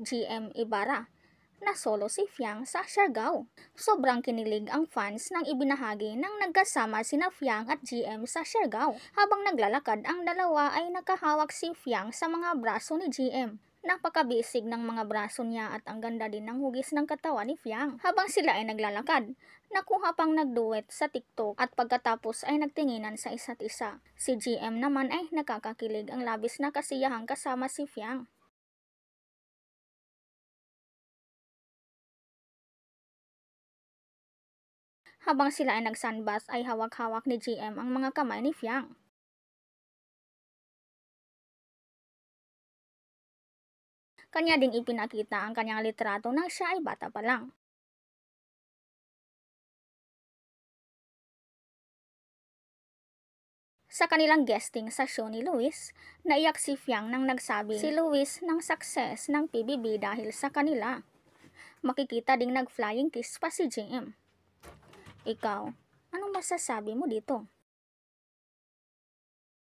GM Ibarra na solo si Fiang sa Siargao. Sobrang kinilig ang fans nang ibinahagi nang nagkasama sina Fiang at GM sa Siargao. Habang naglalakad ang dalawa ay nakahawak si Fiang sa mga braso ni GM. Napakabisig ng mga braso niya at ang ganda din ng hugis ng katawan ni Fiang. Habang sila ay naglalakad, nakuha pang nagduet sa TikTok at pagkatapos ay nagtinginan sa isa't isa. Si GM naman ay nakakakilig ang labis na kasiyahang kasama si Fiang. Habang sila ay nag-sunbath ay hawak-hawak ni GM ang mga kamay ni Fiang. Kanya ding ipinakita ang kanyang litrato nang siya ay bata pa lang. Sa kanilang guesting sa show ni Luis, naiyak si Fiang nang nagsabi si Luis ng success ng PBB dahil sa kanila. Makikita ding nag-flying kiss pa si GM. Ikaw, anong masasabi mo dito?